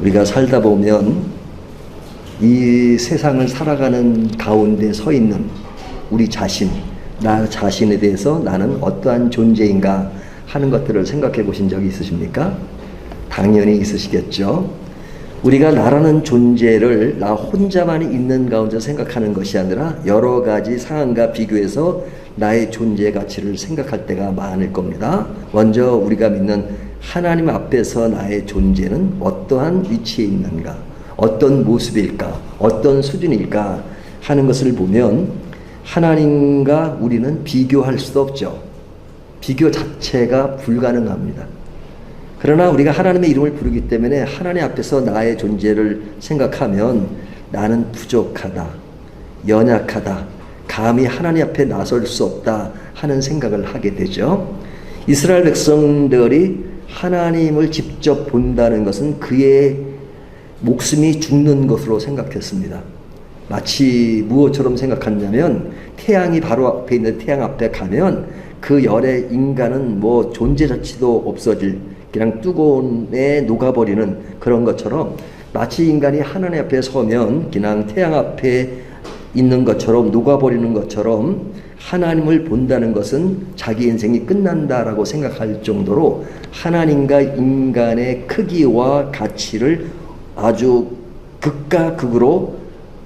우리가 살다 보면 이 세상을 살아가는 가운데 서 있는 우리 자신, 나 자신에 대해서 나는 어떠한 존재인가 하는 것들을 생각해 보신 적이 있으십니까? 당연히 있으시겠죠. 우리가 나라는 존재를 나 혼자만이 있는 가운데 생각하는 것이 아니라 여러 가지 상황과 비교해서 나의 존재 가치를 생각할 때가 많을 겁니다. 먼저 우리가 믿는 하나님 앞에서 나의 존재는 어떠한 위치에 있는가, 어떤 모습일까, 어떤 수준일까 하는 것을 보면 하나님과 우리는 비교할 수도 없죠. 비교 자체가 불가능합니다. 그러나 우리가 하나님의 이름을 부르기 때문에 하나님 앞에서 나의 존재를 생각하면 나는 부족하다, 연약하다, 감히 하나님 앞에 나설 수 없다 하는 생각을 하게 되죠. 이스라엘 백성들이 하나님을 직접 본다는 것은 그의 목숨이 죽는 것으로 생각했습니다. 마치 무엇처럼 생각하냐면 태양이 바로 앞에 있는 태양 앞에 가면 그 열에 인간은 뭐 존재 자체도 없어질, 그냥 뚜껑에 녹아버리는 그런 것처럼 마치 인간이 하나님 앞에 서면 그냥 태양 앞에 있는 것처럼 녹아버리는 것처럼 하나님을 본다는 것은 자기 인생이 끝난다라고 생각할 정도로 하나님과 인간의 크기와 가치를 아주 극과 극으로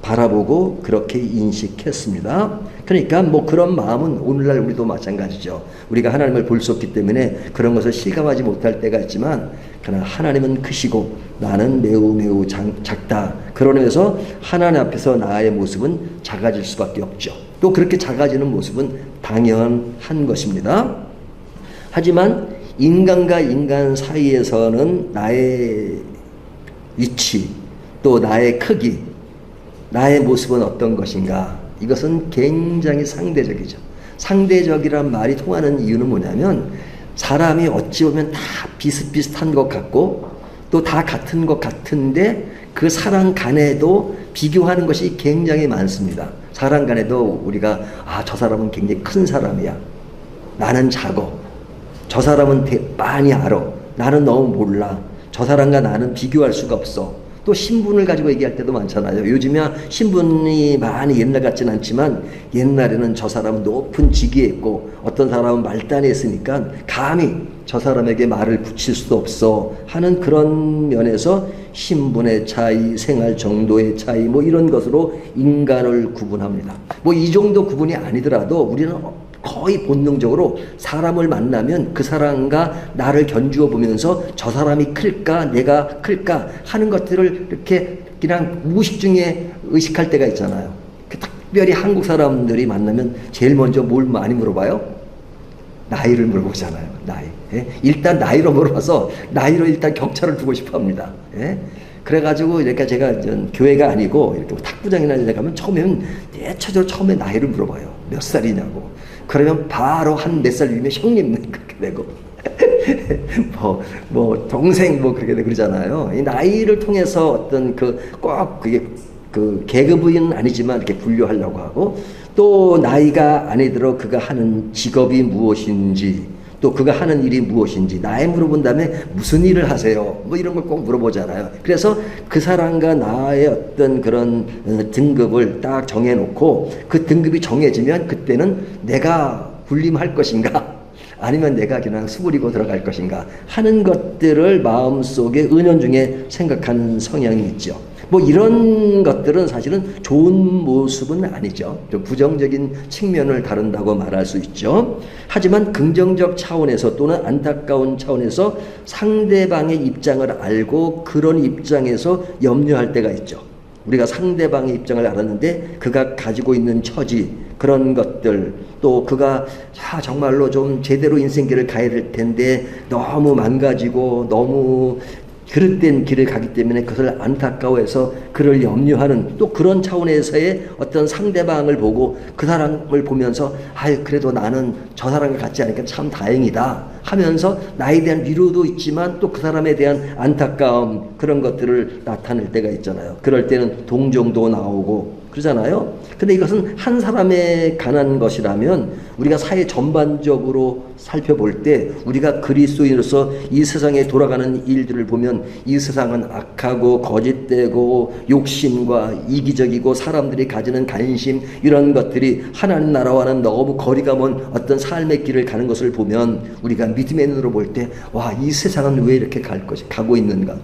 바라보고 그렇게 인식했습니다. 그러니까 뭐 그런 마음은 오늘날 우리도 마찬가지죠. 우리가 하나님을 볼 수 없기 때문에 그런 것을 실감하지 못할 때가 있지만 그러나 하나님은 크시고 나는 매우 작다. 그러면서 하나님 앞에서 나의 모습은 작아질 수밖에 없죠. 또 그렇게 작아지는 모습은 당연한 것입니다. 하지만 인간과 인간 사이에서는 나의 위치, 또 나의 크기, 나의 모습은 어떤 것인가? 이것은 굉장히 상대적이죠. 상대적이란 말이 통하는 이유는 뭐냐면 사람이 어찌 보면 다 비슷비슷한 것 같고 또 다 같은 것 같은데 그 사람 간에도 비교하는 것이 굉장히 많습니다. 사람 간에도 우리가 저 사람은 굉장히 큰 사람이야. 나는 작어. 저 사람은 많이 알아. 나는 너무 몰라. 저 사람과 나는 비교할 수가 없어. 또 신분을 가지고 얘기할 때도 많잖아요. 요즘이야 신분이 많이 옛날 같진 않지만 옛날에는 저 사람은 높은 직위에 있고 어떤 사람은 말단에 있으니까 감히 저 사람에게 말을 붙일 수도 없어 하는 그런 면에서 신분의 차이, 생활 정도의 차이 뭐 이런 것으로 인간을 구분합니다. 뭐 이 정도 구분이 아니더라도 우리는 거의 본능적으로 사람을 만나면 그 사람과 나를 견주어 보면서 저 사람이 클까 내가 클까 하는 것들을 이렇게 그냥 무의식 중에 의식할 때가 있잖아요. 특별히 한국 사람들이 만나면 제일 먼저 뭘 많이 물어봐요? 나이를 물어보잖아요. 나이. 예? 일단 나이로 물어봐서 나이로 일단 격차를 두고 싶어 합니다. 예? 그래가지고 이렇게 제가 교회가 아니고 이렇게 탁구장이나 이런 데 가면 처음에는 대체적으로 처음에 나이를 물어봐요. 몇 살이냐고. 그러면 바로 한 몇 살 위면 형님 그렇게 되고 뭐 동생 뭐 그렇게 되고 그러잖아요. 이 나이를 통해서 어떤 꼭 그게 계급은 아니지만 이렇게 분류하려고 하고 또 나이가 아니더라도 그가 하는 직업이 무엇인지 또 그가 하는 일이 무엇인지 나에 물어본 다음에 무슨 일을 하세요? 뭐 이런 걸 꼭 물어보잖아요. 그래서 그 사람과 나의 어떤 그런 등급을 딱 정해놓고 그 등급이 정해지면 그때는 내가 군림할 것인가 아니면 내가 그냥 수그리고 들어갈 것인가 하는 것들을 마음속에 은연중에 생각하는 성향이 있죠. 뭐 이런 것들은 사실은 좋은 모습은 아니죠. 좀 부정적인 측면을 다룬다고 말할 수 있죠. 하지만 긍정적 차원에서 또는 안타까운 차원에서 상대방의 입장을 알고 그런 입장에서 염려할 때가 있죠. 우리가 상대방의 입장을 알았는데 그가 가지고 있는 처지 그런 것들 또 그가 정말로 좀 제대로 인생길을 가야 될 텐데 너무 망가지고 너무 그릇된 길을 가기 때문에 그것을 안타까워해서 그를 염려하는 또 그런 차원에서의 어떤 상대방을 보고 그 사람을 보면서 그래도 나는 저 사람과 같지 않으니까 참 다행이다 하면서 나에 대한 위로도 있지만 또 그 사람에 대한 안타까움 그런 것들을 나타낼 때가 있잖아요. 그럴 때는 동정도 나오고 그러잖아요. 근데 이것은 한 사람에 관한 것이라면 우리가 사회 전반적으로 살펴볼 때 우리가 그리스도인으로서 이 세상에 돌아가는 일들을 보면 이 세상은 악하고 거짓되고 욕심과 이기적이고 사람들이 가지는 관심 이런 것들이 하나님 나라와는 너무 거리가 먼 어떤 삶의 길을 가는 것을 보면 우리가 믿음의 눈으로 볼 때 와, 이 세상은 왜 이렇게 가고 있는가?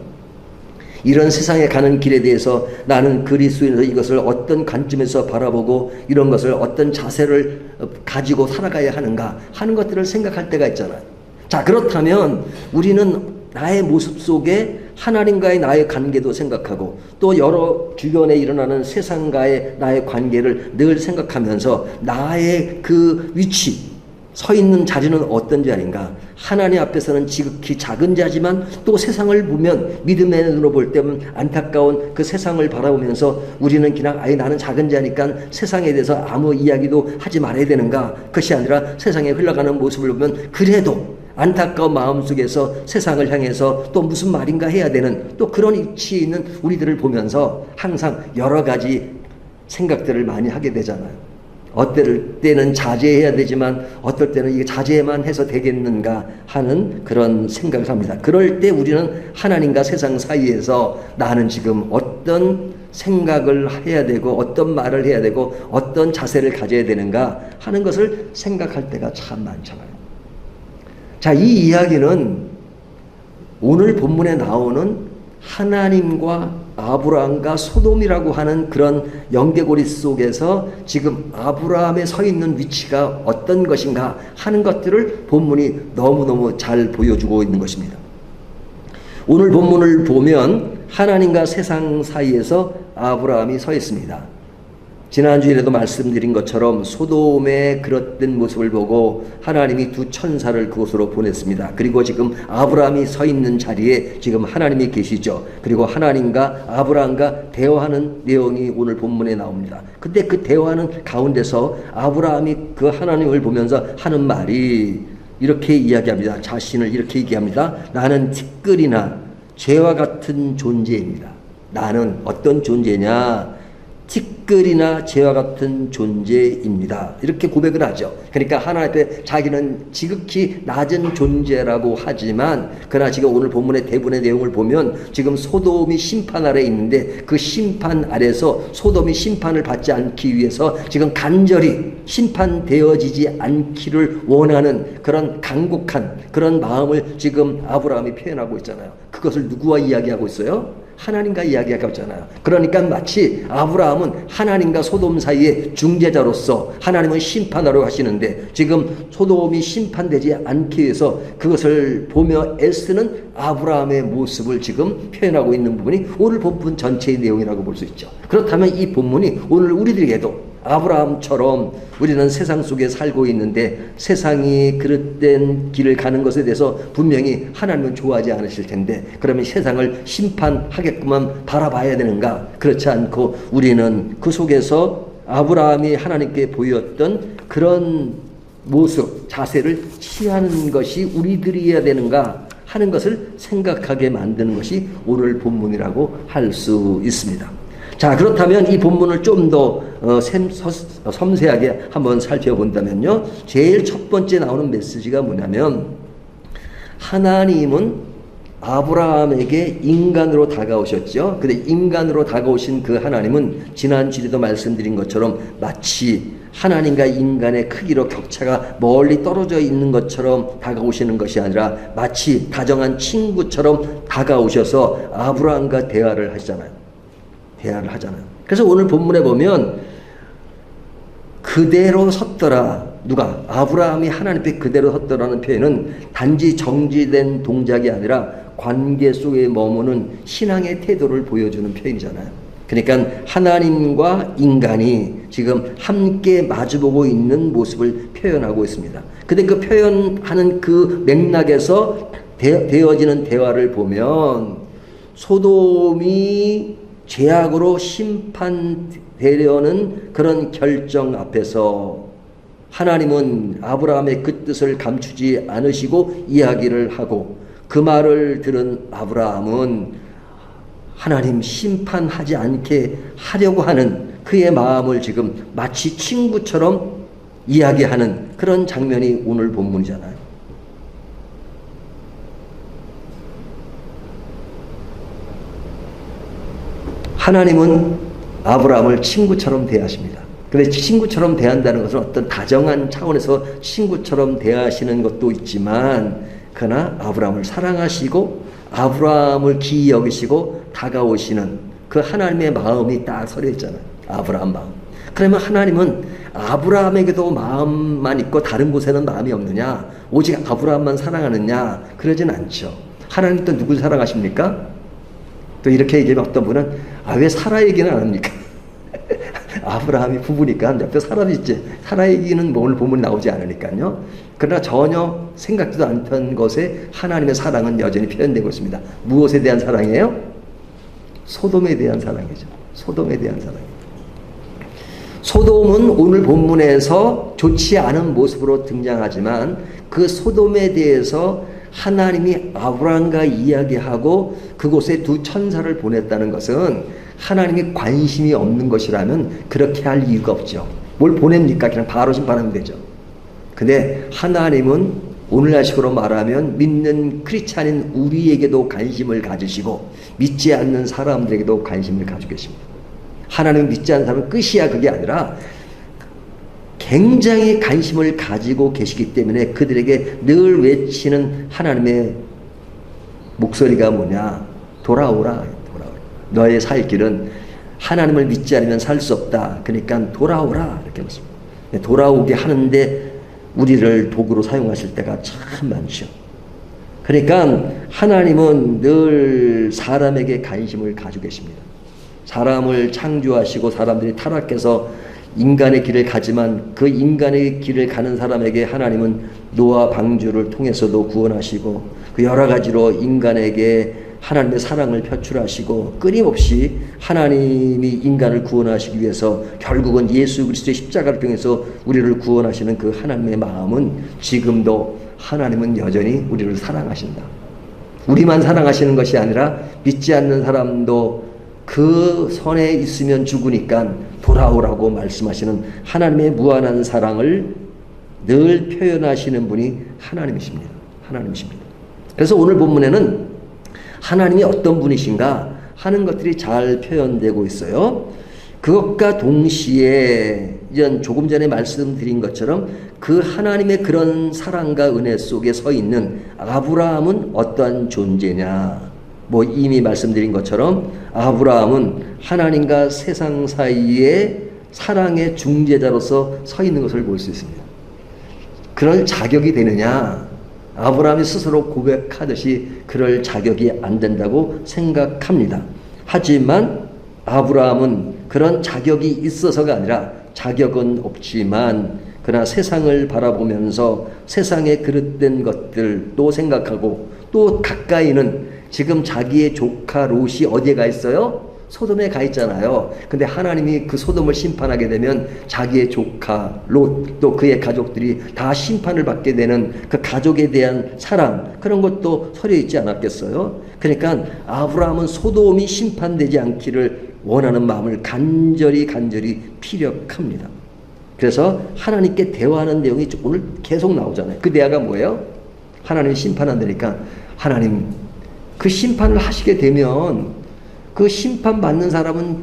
이런 세상에 가는 길에 대해서 나는 그리스도인으로 이것을 어떤 관점에서 바라보고 이런 것을 어떤 자세를 가지고 살아가야 하는가 하는 것들을 생각할 때가 있잖아요. 자, 그렇다면 우리는 나의 모습 속에 하나님과의 나의 관계도 생각하고 또 여러 주변에 일어나는 세상과의 나의 관계를 늘 생각하면서 나의 그 위치, 서 있는 자리는 어떤 자리인가? 하나님 앞에서는 지극히 작은 자지만 또 세상을 보면 믿음의 눈으로 볼 때는 안타까운 그 세상을 바라보면서 우리는 그냥 아예 나는 작은 자니까 세상에 대해서 아무 이야기도 하지 말아야 되는가? 그것이 아니라 세상에 흘러가는 모습을 보면 그래도 안타까운 마음속에서 세상을 향해서 또 무슨 말인가 해야 되는 또 그런 위치에 있는 우리들을 보면서 항상 여러 가지 생각들을 많이 하게 되잖아요. 어떨 때는 자제해야 되지만 어떨 때는 이게 자제만 해서 되겠는가 하는 그런 생각을 합니다. 그럴 때 우리는 하나님과 세상 사이에서 나는 지금 어떤 생각을 해야 되고 어떤 말을 해야 되고 어떤 자세를 가져야 되는가 하는 것을 생각할 때가 참 많잖아요. 자, 이 이야기는 오늘 본문에 나오는 하나님과 아브라함과 소돔이라고 하는 그런 연계고리 속에서 지금 아브라함에 서 있는 위치가 어떤 것인가 하는 것들을 본문이 너무너무 잘 보여주고 있는 것입니다. 오늘 본문을 보면 하나님과 세상 사이에서 아브라함이 서 있습니다. 지난주에도 말씀드린 것처럼 소돔의 그릇된 모습을 보고 하나님이 두 천사를 그곳으로 보냈습니다. 그리고 지금 아브라함이 서 있는 자리에 지금 하나님이 계시죠. 그리고 하나님과 아브라함과 대화하는 내용이 오늘 본문에 나옵니다. 근데 그 대화하는 가운데서 아브라함이 그 하나님을 보면서 하는 말이 이렇게 이야기합니다. 자신을 이렇게 얘기합니다. 나는 티끌이나 죄와 같은 존재입니다. 나는 어떤 존재냐? 티끌이나 죄와 같은 존재입니다. 이렇게 고백을 하죠. 그러니까 하나님 앞에 자기는 지극히 낮은 존재라고 하지만 그러나 지금 오늘 본문의 대부분의 내용을 보면 지금 소돔이 심판 아래 있는데 그 심판 아래서 소돔이 심판을 받지 않기 위해서 지금 간절히 심판되어지지 않기를 원하는 그런 간곡한 그런 마음을 지금 아브라함이 표현하고 있잖아요. 그것을 누구와 이야기하고 있어요? 하나님과 이야기하고 있잖아요. 그러니까 마치 아브라함은 하나님과 소돔 사이의 중재자로서 하나님은 심판하러 하시는데 지금 소돔이 심판되지 않기 위해서 그것을 보며 애쓰는 아브라함의 모습을 지금 표현하고 있는 부분이 오늘 본문 전체의 내용이라고 볼 수 있죠. 그렇다면 이 본문이 오늘 우리들에게도 아브라함처럼 우리는 세상 속에 살고 있는데 세상이 그릇된 길을 가는 것에 대해서 분명히 하나님은 좋아하지 않으실 텐데 그러면 세상을 심판하게끔만 바라봐야 되는가? 그렇지 않고 우리는 그 속에서 아브라함이 하나님께 보였던 그런 모습, 자세를 취하는 것이 우리들이어야 되는가 하는 것을 생각하게 만드는 것이 오늘 본문이라고 할 수 있습니다. 자, 그렇다면 이 본문을 좀 더 섬세하게 한번 살펴본다면요. 제일 첫 번째 나오는 메시지가 뭐냐면 하나님은 아브라함에게 인간으로 다가오셨죠. 근데 인간으로 다가오신 그 하나님은 지난주에도 말씀드린 것처럼 마치 하나님과 인간의 크기로 격차가 멀리 떨어져 있는 것처럼 다가오시는 것이 아니라 마치 다정한 친구처럼 다가오셔서 아브라함과 대화를 하잖아요. 그래서 오늘 본문에 보면 그대로 섰더라. 누가? 아브라함이 하나님 앞에 그대로 섰더라는 표현은 단지 정지된 동작이 아니라 관계 속에 머무는 신앙의 태도를 보여주는 표현이잖아요. 그러니까 하나님과 인간이 지금 함께 마주보고 있는 모습을 표현하고 있습니다. 근데 그 표현하는 그 맥락에서 되어지는 대화를 보면 소돔이 죄악으로 심판되려는 그런 결정 앞에서 하나님은 아브라함의 그 뜻을 감추지 않으시고 이야기를 하고 그 말을 들은 아브라함은 하나님 심판하지 않게 하려고 하는 그의 마음을 지금 마치 친구처럼 이야기하는 그런 장면이 오늘 본문이잖아요. 하나님은 아브라함을 친구처럼 대하십니다. 근데 친구처럼 대한다는 것은 어떤 다정한 차원에서 친구처럼 대하시는 것도 있지만, 그러나 아브라함을 사랑하시고 아브라함을 기이 여기시고 다가오시는 그 하나님의 마음이 딱 서려 있잖아요. 아브라함 마음. 그러면 하나님은 아브라함에게도 마음만 있고 다른 곳에는 마음이 없느냐? 오직 아브라함만 사랑하느냐? 그러진 않죠. 하나님 또 누굴 사랑하십니까? 또 이렇게 얘기하면 어떤 분은 왜 사라 얘기는 안 합니까? 아브라함이 부부니까 옆에 사람이 있지. 사라 얘기는 오늘 보면 나오지 않으니까요. 그러나 전혀 생각지도 않던 것에 하나님의 사랑은 여전히 표현되고 있습니다. 무엇에 대한 사랑이에요? 소돔에 대한 사랑이죠. 소돔에 대한 사랑. 소돔은 오늘 본문에서 좋지 않은 모습으로 등장하지만 그 소돔에 대해서 하나님이 아브라함과 이야기하고 그곳에 두 천사를 보냈다는 것은 하나님이 관심이 없는 것이라면 그렇게 할 이유가 없죠. 뭘 보냅니까? 그냥 바로 심판하면 되죠. 근데 하나님은 오늘날식으로 말하면 믿는 크리스찬인 우리에게도 관심을 가지시고 믿지 않는 사람들에게도 관심을 가지고 계십니다. 하나님은 믿지 않는 사람은 끝이야, 그게 아니라 굉장히 관심을 가지고 계시기 때문에 그들에게 늘 외치는 하나님의 목소리가 뭐냐? 돌아오라. 너의 살 길은 하나님을 믿지 않으면 살 수 없다. 그러니까 돌아오라. 이렇게 말씀합니다. 돌아오게 하는데 우리를 도구로 사용하실 때가 참 많죠. 그러니까 하나님은 늘 사람에게 관심을 가지고 계십니다. 사람을 창조하시고 사람들이 타락해서 인간의 길을 가지만 그 인간의 길을 가는 사람에게 하나님은 노아 방주를 통해서도 구원하시고 그 여러 가지로 인간에게 하나님의 사랑을 표출하시고 끊임없이 하나님이 인간을 구원하시기 위해서 결국은 예수 그리스도의 십자가를 통해서 우리를 구원하시는 그 하나님의 마음은 지금도 하나님은 여전히 우리를 사랑하신다. 우리만 사랑하시는 것이 아니라 믿지 않는 사람도 그 선에 있으면 죽으니까 돌아오라고 말씀하시는 하나님의 무한한 사랑을 늘 표현하시는 분이 하나님이십니다. 하나님이십니다. 그래서 오늘 본문에는 하나님이 어떤 분이신가 하는 것들이 잘 표현되고 있어요. 그것과 동시에 조금 전에 말씀드린 것처럼 그 하나님의 그런 사랑과 은혜 속에 서 있는 아브라함은 어떠한 존재냐. 이미 말씀드린 것처럼 아브라함은 하나님과 세상 사이에 사랑의 중재자로서 서 있는 것을 볼 수 있습니다. 그럴 자격이 되느냐? 아브라함이 스스로 고백하듯이 그럴 자격이 안 된다고 생각합니다. 하지만 아브라함은 그런 자격이 있어서가 아니라 자격은 없지만 그러나 세상을 바라보면서 세상의 그릇된 것들도 생각하고 또 가까이는 지금 자기의 조카 롯이 어디에 가 있어요? 소돔에 가 있잖아요. 근데 하나님이 그 소돔을 심판하게 되면 자기의 조카 롯 또 그의 가족들이 다 심판을 받게 되는 그 가족에 대한 사랑 그런 것도 서려 있지 않았겠어요? 그러니까 아브라함은 소돔이 심판되지 않기를 원하는 마음을 간절히 피력합니다. 그래서 하나님께 대화하는 내용이 오늘 계속 나오잖아요. 그 대화가 뭐예요? 하나님이 심판한다니까 하나님 그 심판을 하시게 되면 그 심판받는 사람은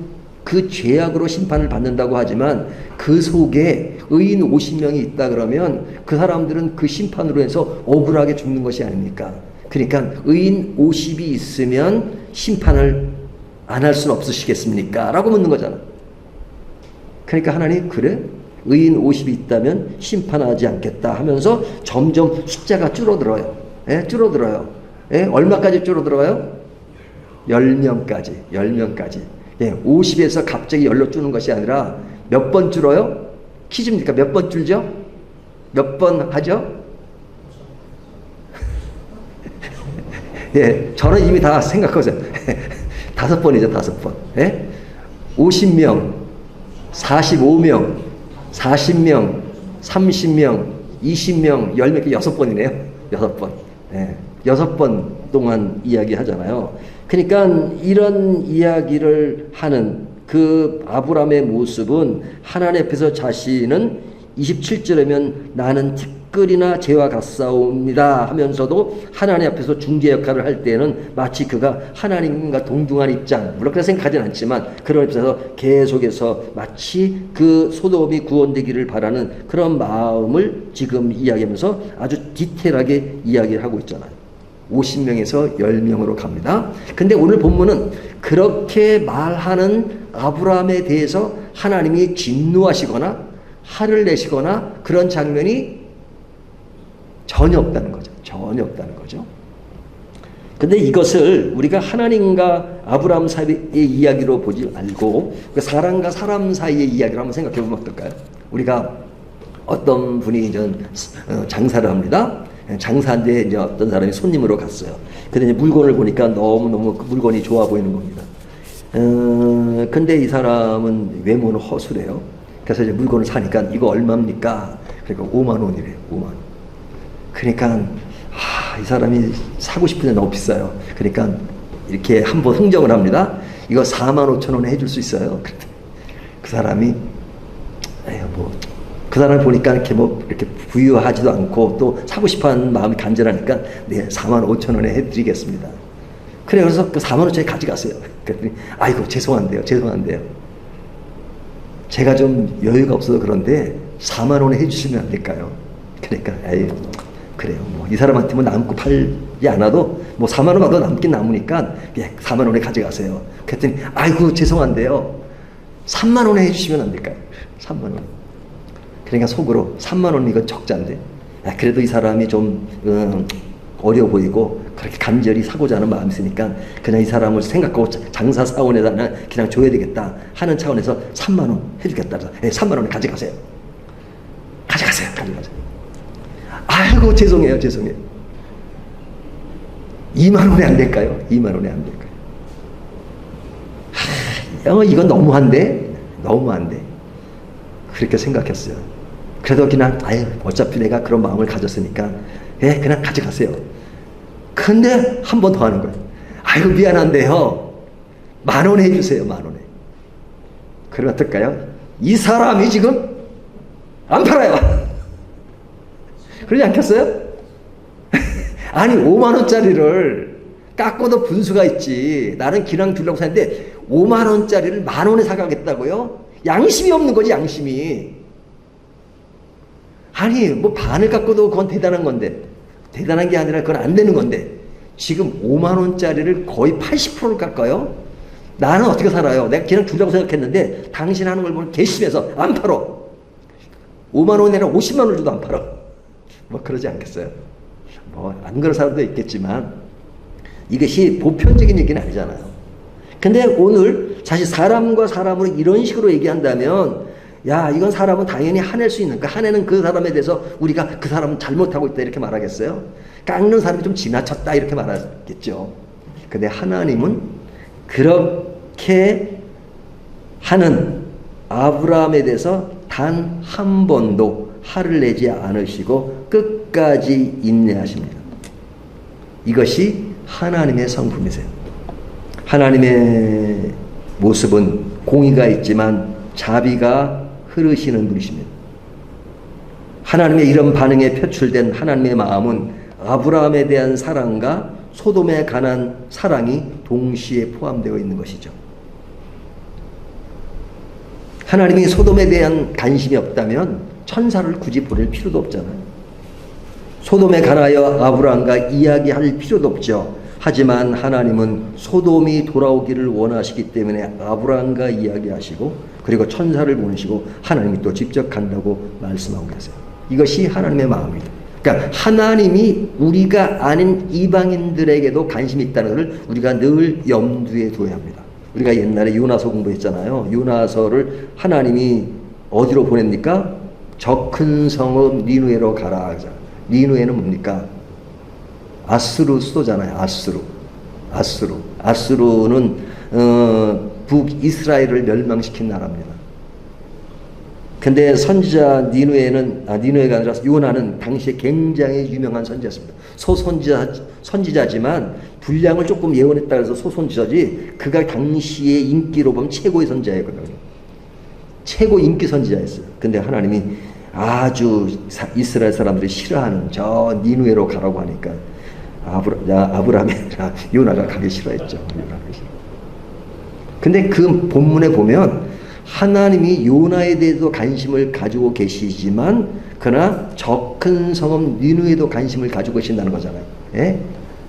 그 죄악으로 심판을 받는다고 하지만 그 속에 의인 50명이 있다 그러면 그 사람들은 그 심판으로 해서 억울하게 죽는 것이 아닙니까? 그러니까 의인 50이 있으면 심판을 안 할 수는 없으시겠습니까? 라고 묻는 거잖아. 그러니까 하나님 그래? 의인 50이 있다면 심판하지 않겠다 하면서 점점 숫자가 줄어들어요. 줄어들어요. 얼마까지 줄어들어요? 10명까지. 50에서 갑자기 10로 줄는 것이 아니라 몇 번 줄어요? 퀴즈입니까? 몇 번 줄죠? 몇 번 하죠? 저는 이미 다 생각하세요. 5번이죠, 5번. 50명, 45명, 40명, 30명, 20명, 10명, 6번이네요. 6번. 6번 동안 이야기 하잖아요. 그러니까 이런 이야기를 하는 그 아브라함의 모습은 하나님 앞에서 자신은 27절에면 나는 티끌이나 재와 같사옵니다 하면서도 하나님 앞에서 중재 역할을 할 때는 마치 그가 하나님과 동등한 입장, 물론 그렇게 생각하진 않지만 그런 입장에서 계속해서 마치 그 소돔이 구원되기를 바라는 그런 마음을 지금 이야기하면서 아주 디테일하게 이야기를 하고 있잖아요. 50명에서 10명으로 갑니다. 근데 오늘 본문은 그렇게 말하는 아브라함에 대해서 하나님이 진노하시거나 화를 내시거나 그런 장면이 전혀 없다는 거죠. 전혀 없다는 거죠. 근데 이것을 우리가 하나님과 아브라함 사이의 이야기로 보지 말고 사람과 사람 사이의 이야기로 한번 생각해 보면 어떨까요? 우리가 어떤 분이 장사를 합니다. 장사인데 이제 어떤 사람이 손님으로 갔어요. 근데 이제 물건을 보니까 너무너무 그 물건이 좋아 보이는 겁니다. 근데 이 사람은 외모는 허술해요. 그래서 이제 물건을 사니까 이거 얼마입니까? 그러니까 5만 원이래요. 5만 원. 그러니까 이 사람이 사고 싶은데 너무 비싸요. 그러니까 이렇게 한번 흥정을 합니다. 이거 4만 5천 원에 해줄 수 있어요. 그 사람이 그 사람을 보니까 이렇게 부유하지도 않고 또 사고 싶어하는 마음이 간절하니까 네 4만 5천 원에 해드리겠습니다. 그래서 그 4만 5천에 가져가세요. 그랬더니 아이고 죄송한데요. 제가 좀 여유가 없어서 그런데 4만 원에 해주시면 안 될까요? 그러니까 그래요. 뭐 이 사람한테 뭐 남고 팔지 않아도 뭐 4만 원 받아 남긴 남으니까 4만 원에 가져가세요. 그랬더니 아이고 죄송한데요. 3만 원에 해주시면 안 될까요? 3만 원. 그러니까 속으로 3만 원 이건 적자인데 그래도 이 사람이 좀 어려 보이고 그렇게 간절히 사고자 하는 마음이 있으니까 그냥 이 사람을 생각하고 장사 사원에다는 그냥 줘야 되겠다 하는 차원에서 3만 원 해주겠다. 3만 원에 가져가세요. 가져가세요. 아이고 죄송해요. 2만 원에 안 될까요? 2만 원에 안 될까요? 이건 너무한데? 그렇게 생각했어요. 그래도 그냥 어차피 내가 그런 마음을 가졌으니까 그냥 가져가세요. 근데 한 번 더 하는 거예요. 아이고 미안한데요. 10,000원에 해주세요. 10,000원에. 그러면 어떨까요? 이 사람이 지금 안 팔아요. 그러지 않겠어요? 아니 5만 원짜리를 깎고도 분수가 있지. 나는 기랑 주려고 샀는데 5만 원짜리를 10,000원에 사가겠다고요? 양심이 없는 거지. 양심이. 아니 뭐 반을 깎고도 그건 대단한 건데, 대단한 게 아니라 그건 안 되는 건데 지금 5만 원짜리를 거의 80%를 깎아요? 나는 어떻게 살아요? 내가 그냥 주려고 생각했는데 당신 하는 걸 보면 괘씸해서 안 팔어. 5만 원이 아니라 50만 원을 줘도 안 팔어. 뭐 그러지 않겠어요? 뭐 안 그런 사람도 있겠지만 이것이 보편적인 얘기는 아니잖아요. 근데 오늘 사실 사람과 사람으로 이런 식으로 얘기한다면 야 이건 사람은 당연히 화낼 수 있는, 화내는 그 사람에 대해서 우리가 그 사람은 잘못하고 있다 이렇게 말하겠어요? 깎는 사람이 좀 지나쳤다 이렇게 말하겠죠. 근데 하나님은 그렇게 하는 아브라함에 대해서 단 한 번도 화를 내지 않으시고 끝까지 인내하십니다. 이것이 하나님의 성품이세요. 하나님의 모습은 공의가 있지만 자비가 흐르시는 분이십니다. 하나님의 이런 반응에 표출된 하나님의 마음은 아브라함에 대한 사랑과 소돔에 관한 사랑이 동시에 포함되어 있는 것이죠. 하나님이 소돔에 대한 관심이 없다면 천사를 굳이 보낼 필요도 없잖아요. 소돔에 관하여 아브라함과 이야기할 필요도 없죠. 하지만 하나님은 소돔이 돌아오기를 원하시기 때문에 아브라함과 이야기하시고 그리고 천사를 보내시고 하나님이 또 직접 간다고 말씀하고 계세요. 이것이 하나님의 마음입니다. 그러니까 하나님이 우리가 아닌 이방인들에게도 관심이 있다는 것을 우리가 늘 염두에 두어야 합니다. 우리가 옛날에 요나서 공부했잖아요. 요나서를 하나님이 어디로 보냅니까? 저 큰 성읍 니누에로 가라. 니누에는 뭡니까? 아수르 수도잖아요. 아수르는 북이스라엘을 멸망시킨 나라입니다. 근데 선지자 니누에가 아니라 요나는 당시에 굉장히 유명한 선지자였습니다. 선지자지만 분량을 조금 예언했다 해서 소선지자지, 그가 당시의 인기로 보면 최고의 선지자였거든요. 최고 인기 선지자였어요. 근데 하나님이 아주 이스라엘 사람들이 싫어하는 저 니누에로 가라고 하니까 아브라함이 아니라 요나가 가기 싫어했죠. 근데 그 본문에 보면 하나님이 요나에 대해서 관심을 가지고 계시지만 그러나 저 큰 성읍 니누에도 관심을 가지고 계신다는 거잖아요. 예?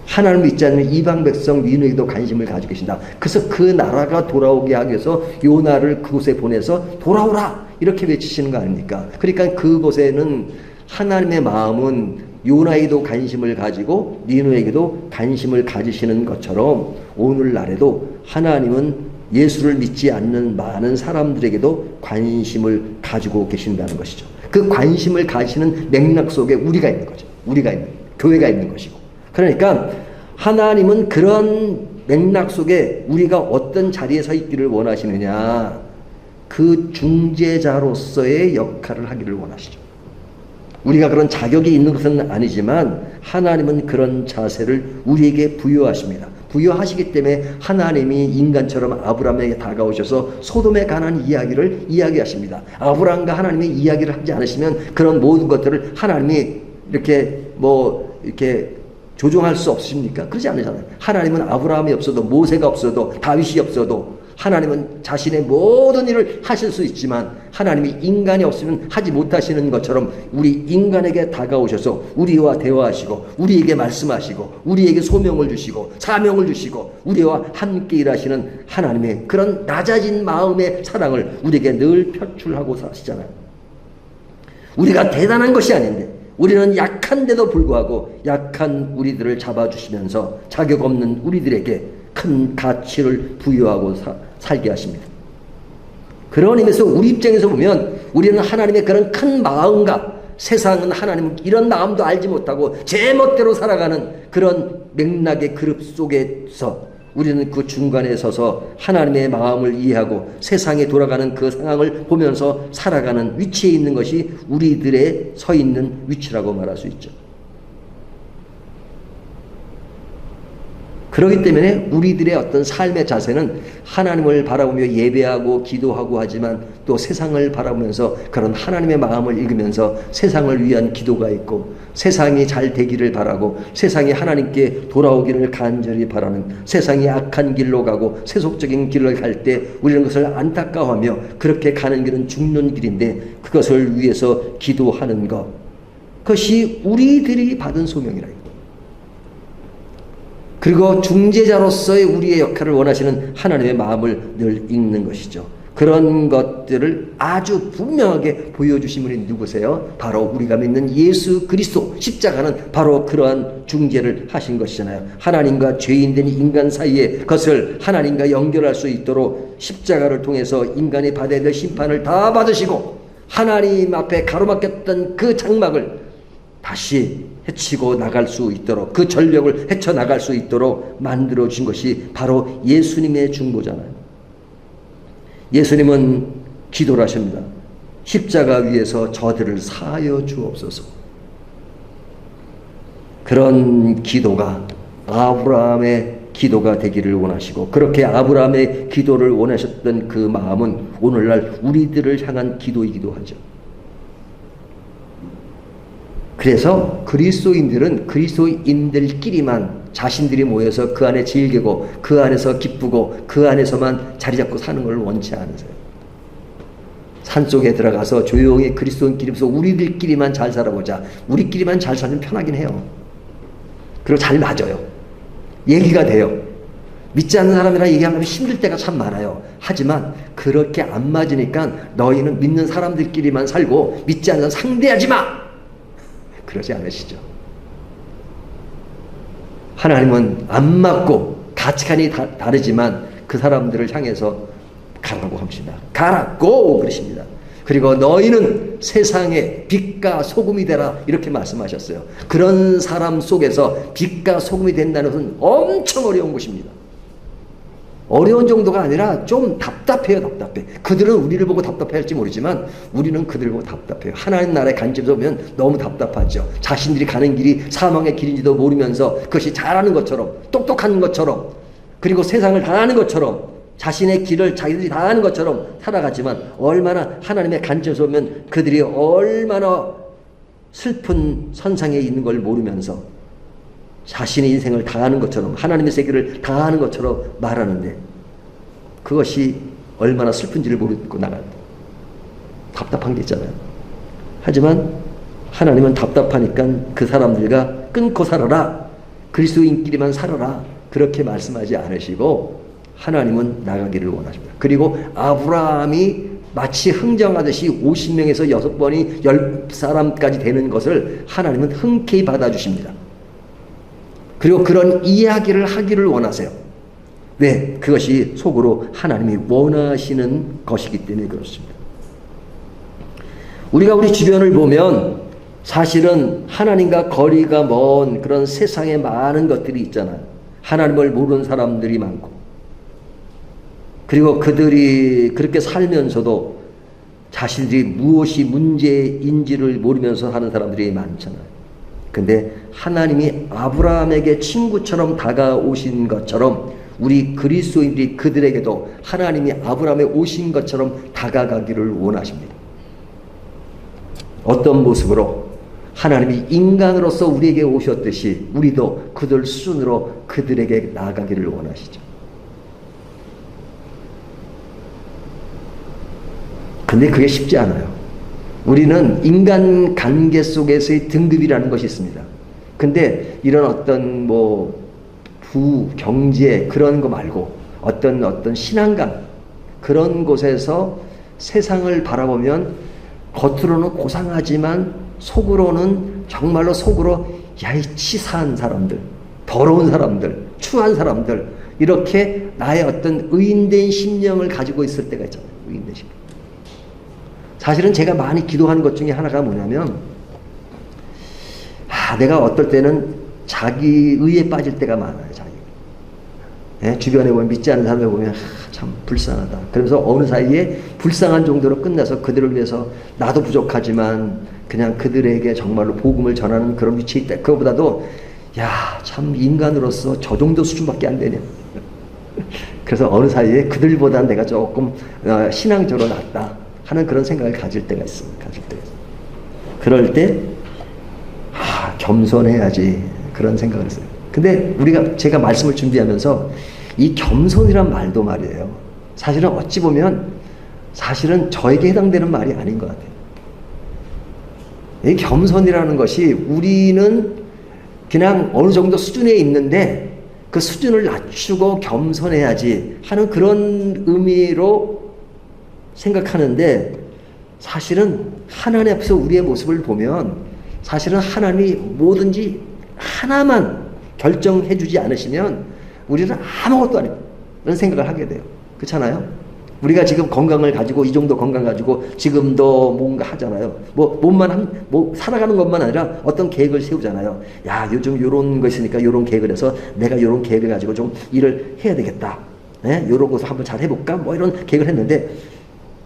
하나님을 믿지 않는 이방 백성 니누에도 관심을 가지고 계신다. 그래서 그 나라가 돌아오게 하기 위해서 요나를 그곳에 보내서 돌아오라 이렇게 외치시는 거 아닙니까? 그러니까 그곳에는 하나님의 마음은 요나에도 관심을 가지고 니누에게도 관심을 가지시는 것처럼 오늘날에도 하나님은 예수를 믿지 않는 많은 사람들에게도 관심을 가지고 계신다는 것이죠. 그 관심을 가지는 맥락 속에 우리가 있는 거죠. 교회가 있는 것이고. 그러니까 하나님은 그런 맥락 속에 우리가 어떤 자리에 서 있기를 원하시느냐, 그 중재자로서의 역할을 하기를 원하시죠. 우리가 그런 자격이 있는 것은 아니지만 하나님은 그런 자세를 우리에게 부여하십니다. 부여하시기 때문에 하나님이 인간처럼 아브라함에게 다가오셔서 소돔에 관한 이야기를 이야기하십니다. 아브라함과 하나님의 이야기를 하지 않으시면 그런 모든 것들을 하나님이 이렇게 조종할 수 없습니까? 그러지 않으잖아요. 하나님은 아브라함이 없어도, 모세가 없어도, 다윗이 없어도 하나님은 자신의 모든 일을 하실 수 있지만 하나님이 인간이 없으면 하지 못하시는 것처럼 우리 인간에게 다가오셔서 우리와 대화하시고 우리에게 말씀하시고 우리에게 소명을 주시고 사명을 주시고 우리와 함께 일하시는 하나님의 그런 낮아진 마음의 사랑을 우리에게 늘 표출하고 사시잖아요. 우리가 대단한 것이 아닌데 우리는 약한데도 불구하고 약한 우리들을 잡아주시면서 자격 없는 우리들에게 큰 가치를 부여하고 살게 하십니다. 그런 의미에서 우리 입장에서 보면 우리는 하나님의 그런 큰 마음과 세상은 하나님 이런 마음도 알지 못하고 제 멋대로 살아가는 그런 맥락의 그룹 속에서 우리는 그 중간에 서서 하나님의 마음을 이해하고 세상에 돌아가는 그 상황을 보면서 살아가는 위치에 있는 것이 우리들의 서 있는 위치라고 말할 수 있죠. 그렇기 때문에 우리들의 어떤 삶의 자세는 하나님을 바라보며 예배하고 기도하고 하지만 또 세상을 바라보면서 그런 하나님의 마음을 읽으면서 세상을 위한 기도가 있고 세상이 잘 되기를 바라고 세상이 하나님께 돌아오기를 간절히 바라는, 세상이 악한 길로 가고 세속적인 길을 갈 때 우리는 그것을 안타까워하며 그렇게 가는 길은 죽는 길인데 그것을 위해서 기도하는 것, 그것이 우리들이 받은 소명이라. 그리고 중재자로서의 우리의 역할을 원하시는 하나님의 마음을 늘 읽는 것이죠. 그런 것들을 아주 분명하게 보여주신 분이 누구세요? 바로 우리가 믿는 예수 그리스도. 십자가는 바로 그러한 중재를 하신 것이잖아요. 하나님과 죄인된 인간 사이에 그것을 하나님과 연결할 수 있도록 십자가를 통해서 인간이 받아야 될 심판을 다 받으시고 하나님 앞에 가로막혔던 그 장막을 다시 헤치고 나갈 수 있도록, 그 전력을 헤쳐나갈 수 있도록 만들어진 것이 바로 예수님의 중보잖아요. 예수님은 기도를 하십니다. 십자가 위에서 저들을 사하여 주옵소서. 그런 기도가 아브라함의 기도가 되기를 원하시고 그렇게 아브라함의 기도를 원하셨던 그 마음은 오늘날 우리들을 향한 기도이기도 하죠. 그래서 그리스도인들끼리만 자신들이 모여서 그 안에 즐기고 그 안에서 기쁘고 그 안에서만 자리 잡고 사는 걸 원치 않으세요. 산속에 들어가서 조용히 그리스도인끼리서 우리들끼리만 잘 살아보자. 우리끼리만 잘 살면 편하긴 해요. 그리고 잘 맞아요. 얘기가 돼요. 믿지 않는 사람이랑 얘기하면 힘들 때가 참 많아요. 하지만 그렇게 안 맞으니까 너희는 믿는 사람들끼리만 살고 믿지 않는 상대하지 마! 그러지 않으시죠. 하나님은 안 맞고 가치관이 다르지만 그 사람들을 향해서 가라고 합시다. 가라고 그러십니다. 그리고 너희는 세상의 빛과 소금이 되라 이렇게 말씀하셨어요. 그런 사람 속에서 빛과 소금이 된다는 것은 엄청 어려운 것입니다. 어려운 정도가 아니라 좀 답답해요, 답답해. 그들은 우리를 보고 답답해할지 모르지만 우리는 그들을 보고 답답해요. 하나님 나라의 간접에서 보면 너무 답답하죠. 자신들이 가는 길이 사망의 길인지도 모르면서 그것이 잘하는 것처럼, 똑똑한 것처럼, 그리고 세상을 다 아는 것처럼, 자신의 길을 자기들이 다 아는 것처럼 살아가지만 얼마나 하나님의 간접에서 보면 그들이 얼마나 슬픈 선상에 있는 걸 모르면서 자신의 인생을 다 아는 것처럼, 하나님의 세계를 다 아는 것처럼 말하는데 그것이 얼마나 슬픈지를 모르고 나간다. 답답한 게 있잖아요. 하지만 하나님은 답답하니까 그 사람들과 끊고 살아라, 그리스도인끼리만 살아라, 그렇게 말씀하지 않으시고 하나님은 나가기를 원하십니다. 그리고 아브라함이 마치 흥정하듯이 50명에서 6번이 10사람까지 되는 것을 하나님은 흔쾌히 받아주십니다. 그리고 그런 이야기를 하기를 원하세요. 왜? 그것이 속으로 하나님이 원하시는 것이기 때문에 그렇습니다. 우리가 우리 주변을 보면 사실은 하나님과 거리가 먼 그런 세상에 많은 것들이 있잖아요. 하나님을 모르는 사람들이 많고, 그리고 그들이 그렇게 살면서도 자신들이 무엇이 문제인지를 모르면서 하는 사람들이 많잖아요. 근데 하나님이 아브라함에게 친구처럼 다가오신 것처럼 우리 그리스도인들이 그들에게도 하나님이 아브라함에 오신 것처럼 다가가기를 원하십니다. 어떤 모습으로? 하나님이 인간으로서 우리에게 오셨듯이 우리도 그들 수준으로 그들에게 나아가기를 원하시죠. 근데 그게 쉽지 않아요. 우리는 인간 관계 속에서의 등급이라는 것이 있습니다. 근데 이런 어떤 경제 그런 거 말고 어떤 신앙감 그런 곳에서 세상을 바라보면 겉으로는 고상하지만 속으로는 정말로 속으로 야, 이 치사한 사람들, 더러운 사람들, 추한 사람들, 이렇게 나의 어떤 의인된 심령을 가지고 있을 때가 있잖아요. 의인된 심령. 사실은 제가 많이 기도하는 것 중에 하나가 뭐냐면, 내가 어떨 때는 자기의에 빠질 때가 많아요. 주변에 보면 믿지 않는 사람을 보면 참 불쌍하다. 그러면서 어느 사이에 불쌍한 정도로 끝나서 그들을 위해서 나도 부족하지만 그냥 그들에게 정말로 복음을 전하는 그런 위치에 있다. 그거보다도 참 인간으로서 저 정도 수준밖에 안 되냐. 그래서 어느 사이에 그들보다 내가 조금 신앙적으로 낫다 하는 그런 생각을 가질 때가 있습니다. 그럴 때 겸손해야지 그런 생각을 했어요. 근데 제가 말씀을 준비하면서 이 겸손이란 말도 말이에요. 사실은 어찌 보면 사실은 저에게 해당되는 말이 아닌 것 같아요. 이 겸손이라는 것이 우리는 그냥 어느 정도 수준에 있는데 그 수준을 낮추고 겸손해야지 하는 그런 의미로 생각하는데, 사실은 하나님 앞에서 우리의 모습을 보면 사실은 하나님이 뭐든지 하나만 결정해 주지 않으시면 우리는 아무것도 아니라는 생각을 하게 돼요. 그렇잖아요? 우리가 지금 건강을 가지고 이 정도 건강 가지고 지금도 뭔가 하잖아요. 살아가는 것만 아니라 어떤 계획을 세우잖아요. 요즘 요런 거 있으니까 요런 계획을 해서 내가 요런 계획을 가지고 좀 일을 해야 되겠다. 요런 것을 한번 잘 해볼까? 이런 계획을 했는데,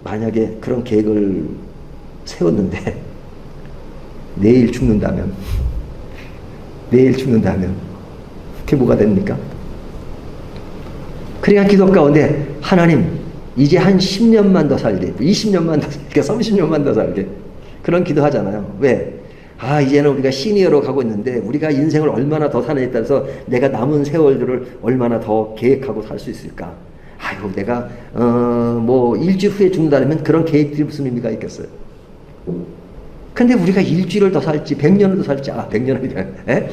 만약에 그런 계획을 세웠는데 내일 죽는다면 그게 뭐가 됩니까? 그러니까 기도 가운데 하나님 이제 한 10년만 더 살게, 20년만 더 살게, 30년만 더 살게, 그런 기도 하잖아요. 왜? 이제는 우리가 시니어로 가고 있는데 우리가 인생을 얼마나 더 사느냐에 따라서 내가 남은 세월들을 얼마나 더 계획하고 살 수 있을까? 내가 일주일 후에 죽는다면 그런 계획들이 무슨 의미가 있겠어요? 근데 우리가 일주일을 더 살지 100년을 더 살지 100년은 네.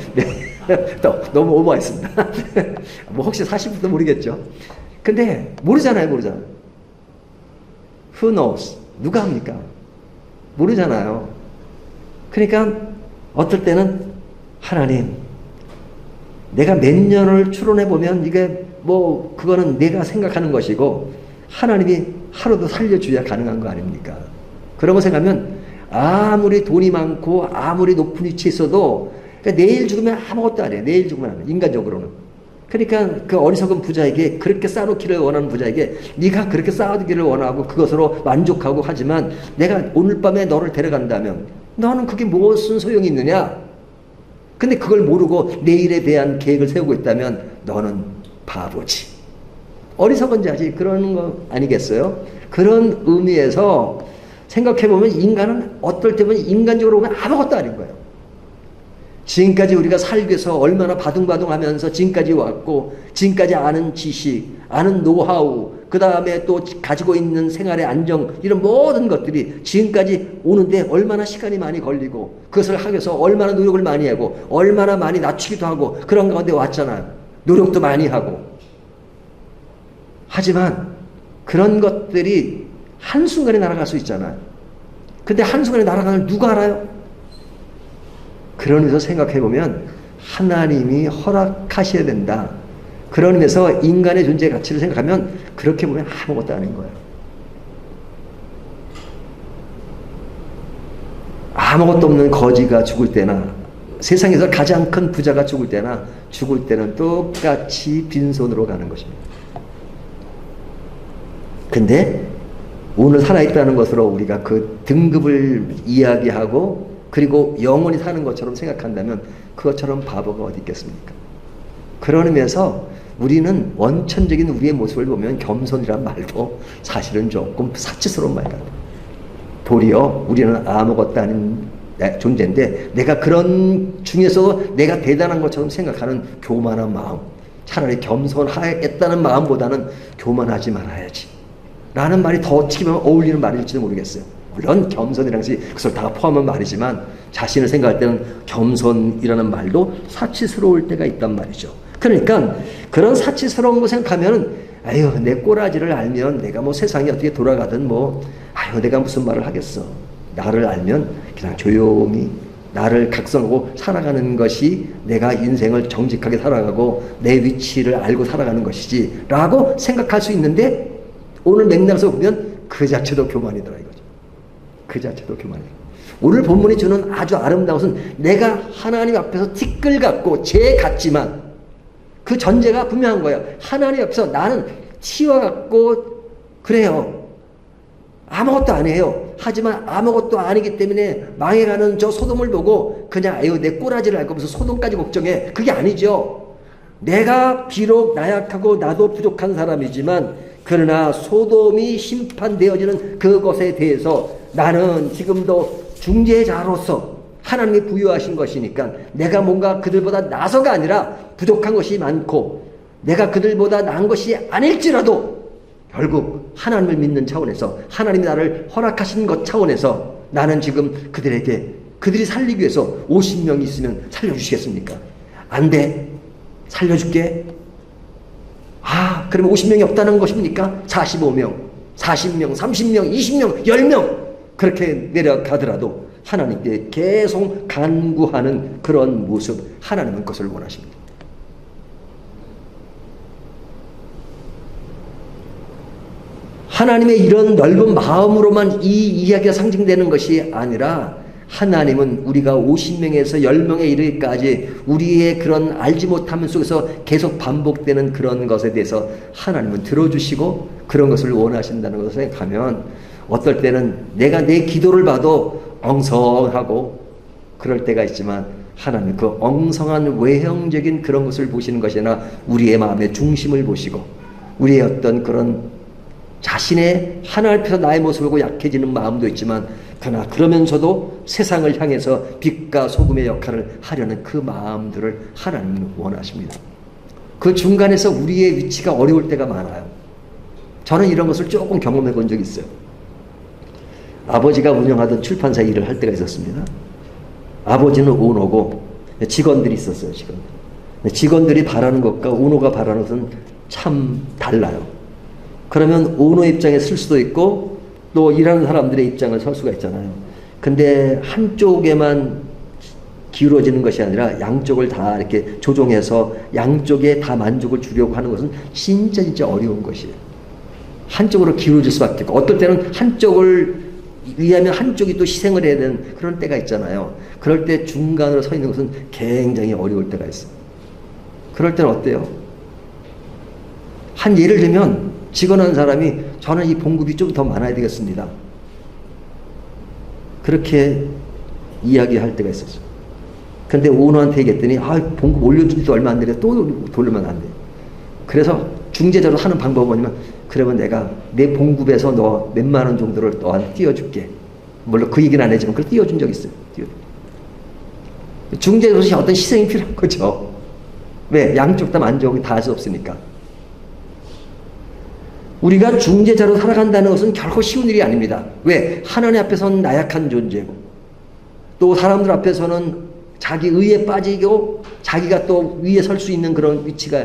너무 오버했습니다. 혹시 사실부터 모르겠죠. 근데 모르잖아요. Who knows? 누가 합니까? 모르잖아요. 그러니까 어떨 때는 하나님, 내가 몇 년을 추론해 보면 이게 그거는 내가 생각하는 것이고 하나님이 하루도 살려줘야 가능한 거 아닙니까? 그런 거 생각하면 아무리 돈이 많고 아무리 높은 위치에 있어도 그러니까 내일 죽으면 아무것도 아니에요. 내일 죽으면 안 해요. 인간적으로는. 그러니까 그 어리석은 부자에게, 그렇게 쌓아놓기를 원하는 부자에게, 네가 그렇게 쌓아두기를 원하고 그것으로 만족하고 하지만 내가 오늘 밤에 너를 데려간다면 너는 그게 무슨 소용이 있느냐? 근데 그걸 모르고 내일에 대한 계획을 세우고 있다면 너는 바보지. 어리석은 자지. 그런 거 아니겠어요? 그런 의미에서 생각해보면 인간은 어떨 때면 인간적으로 보면 아무것도 아닌 거예요. 지금까지 우리가 살기 위해서 얼마나 바둥바둥하면서 지금까지 왔고, 지금까지 아는 지식, 아는 노하우, 그 다음에 또 가지고 있는 생활의 안정, 이런 모든 것들이 지금까지 오는데 얼마나 시간이 많이 걸리고, 그것을 하기 위해서 얼마나 노력을 많이 하고, 얼마나 많이 낮추기도 하고, 그런 가운데 왔잖아요. 노력도 많이 하고. 하지만 그런 것들이 한순간에 날아갈 수 있잖아요. 근데 한순간에 날아가는 걸 누가 알아요? 그런 의미에서 생각해보면 하나님이 허락하셔야 된다. 그런 의미에서 인간의 존재 가치를 생각하면 그렇게 보면 아무것도 아닌 거예요. 아무것도 없는 거지가 죽을 때나, 세상에서 가장 큰 부자가 죽을 때나, 죽을 때는 똑같이 빈손으로 가는 것입니다. 근데 오늘 살아있다는 것으로 우리가 그 등급을 이야기하고 그리고 영원히 사는 것처럼 생각한다면 그것처럼 바보가 어디 있겠습니까? 그런 의미에서 우리는 원천적인 우리의 모습을 보면 겸손이란 말도 사실은 조금 사치스러운 말 같아요. 도리어 우리는 아무것도 아닌 존재인데 내가 그런 중에서도 내가 대단한 것처럼 생각하는 교만한 마음, 차라리 겸손하겠다는 마음보다는 교만하지 말아야지 라는 말이 더 어떻게 보면 어울리는 말일지도 모르겠어요. 물론 겸손이라는 것이 그것을 다 포함한 말이지만 자신을 생각할 때는 겸손이라는 말도 사치스러울 때가 있단 말이죠. 그러니까 그런 사치스러운 거 생각하면 아유 내 꼬라지를 알면 내가 뭐 세상이 어떻게 돌아가든 뭐 아유 내가 무슨 말을 하겠어. 나를 알면 그냥 조용히 나를 각성하고 살아가는 것이 내가 인생을 정직하게 살아가고 내 위치를 알고 살아가는 것이지 라고 생각할 수 있는데 오늘 맥락에서 보면 그 자체도 교만이더라 이거죠. 그 자체도 교만이에요. 오늘 본문이 주는 아주 아름다운 것은 내가 하나님 앞에서 티끌 같고 재 같지만 그 전제가 분명한 거예요. 하나님 앞에서 나는 티와 같고 그래요. 아무것도 아니에요. 하지만 아무것도 아니기 때문에 망해가는 저 소돔을 보고 그냥 아유 내 꼬라지를 알고 무슨 소돔까지 걱정해. 그게 아니죠. 내가 비록 나약하고 나도 부족한 사람이지만 그러나 소돔이 심판되어지는 그것에 대해서 나는 지금도 중재자로서 하나님이 부여하신 것이니까 내가 뭔가 그들보다 나서가 아니라 부족한 것이 많고 내가 그들보다 나은 것이 아닐지라도 결국 하나님을 믿는 차원에서 하나님이 나를 허락하신 것 차원에서 나는 지금 그들에게 그들이 살리기 위해서 50명이 있으면 살려주시겠습니까? 안 돼. 살려줄게. 아, 그러면 50명이 없다는 것입니까? 45명, 40명, 30명, 20명, 10명 그렇게 내려가더라도 하나님께 계속 간구하는 그런 모습 하나님은 그것을 원하십니다. 하나님의 이런 넓은 마음으로만 이 이야기가 상징되는 것이 아니라 하나님은 우리가 50명에서 10명에 이르기까지 우리의 그런 알지 못함 속에서 계속 반복되는 그런 것에 대해서 하나님은 들어주시고 그런 것을 원하신다는 것을 생각하면 어떨 때는 내가 내 기도를 봐도 엉성하고 그럴 때가 있지만 하나님은 그 엉성한 외형적인 그런 것을 보시는 것이 아니라 우리의 마음의 중심을 보시고 우리의 어떤 그런 자신의 하나님 앞에서 나의 모습을 보고 약해지는 마음도 있지만 그러나 그러면서도 세상을 향해서 빛과 소금의 역할을 하려는 그 마음들을 하나님은 원하십니다. 그 중간에서 우리의 위치가 어려울 때가 많아요. 저는 이런 것을 조금 경험해 본 적이 있어요. 아버지가 운영하던 출판사 일을 할 때가 있었습니다. 아버지는 오너고 직원들이 있었어요. 직원들이 바라는 것과 오너가 바라는 것은 참 달라요. 그러면 오너 입장에 쓸 수도 있고 또 일하는 사람들의 입장을 설 수가 있잖아요. 근데 한쪽에만 기울어지는 것이 아니라 양쪽을 다 이렇게 조종해서 양쪽에 다 만족을 주려고 하는 것은 진짜 어려운 것이에요. 한쪽으로 기울어질 수밖에 없고 어떨 때는 한쪽을 위하면 한쪽이 또 희생을 해야 되는 그런 때가 있잖아요. 그럴 때 중간으로 서 있는 것은 굉장히 어려울 때가 있어요. 그럴 때는 어때요? 한 예를 들면 직원 한 사람이 저는 이 봉급이 좀 더 많아야 되겠습니다. 그렇게 이야기할 때가 있었어요. 근데 오너한테 얘기했더니 봉급 올려주지도 얼마 안 되래. 또 돌리면 안 돼. 그래서 중재자로 하는 방법은 뭐냐면 그러면 내가 내 봉급에서 너 몇만 원 정도를 너한테 띄워줄게. 물론 그 얘기는 안 했지만 그걸 띄워준 적 있어요. 중재자로서 어떤 희생이 필요한 거죠. 왜? 양쪽 다 만족이 다 할 수 없으니까. 우리가 중재자로 살아간다는 것은 결코 쉬운 일이 아닙니다. 왜? 하나님 앞에서는 나약한 존재고 또 사람들 앞에서는 자기 의에 빠지고 자기가 또 위에 설 수 있는 그런 위치가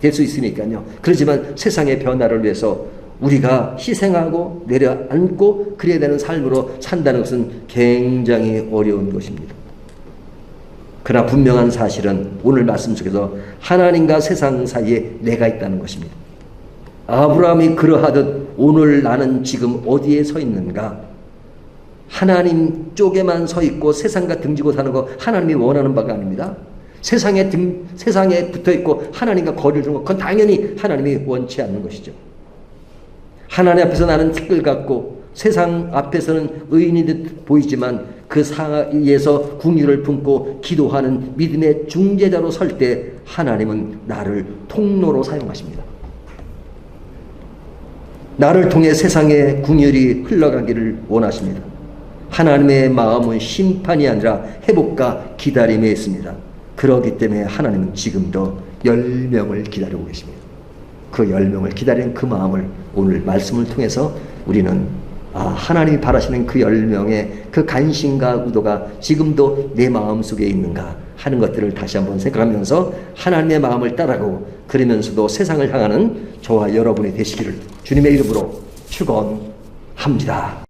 될 수 있으니까요. 그렇지만 세상의 변화를 위해서 우리가 희생하고 내려앉고 그래야 되는 삶으로 산다는 것은 굉장히 어려운 것입니다. 그러나 분명한 사실은 오늘 말씀 속에서 하나님과 세상 사이에 내가 있다는 것입니다. 아브라함이 그러하듯 오늘 나는 지금 어디에 서 있는가? 하나님 쪽에만 서 있고 세상과 등지고 사는 거 하나님이 원하는 바가 아닙니다. 세상에 붙어 있고 하나님과 거리를 두는 것, 그건 당연히 하나님이 원치 않는 것이죠. 하나님 앞에서 나는 티끌 같고 세상 앞에서는 의인이 듯 보이지만 그 사이에서 궁유를 품고 기도하는 믿음의 중재자로 설 때 하나님은 나를 통로로 사용하십니다. 나를 통해 세상의 궁율이 흘러가기를 원하십니다. 하나님의 마음은 심판이 아니라 회복과 기다림에 있습니다. 그렇기 때문에 하나님은 지금도 10명을 기다리고 계십니다. 그 10명을 기다리는 그 마음을 오늘 말씀을 통해서 우리는 하나님이 바라시는 그 10명의 그 간신과 의도가 지금도 내 마음속에 있는가 하는 것들을 다시 한번 생각하면서 하나님의 마음을 따라가고 그러면서도 세상을 향하는 저와 여러분이 되시기를 주님의 이름으로 축원합니다.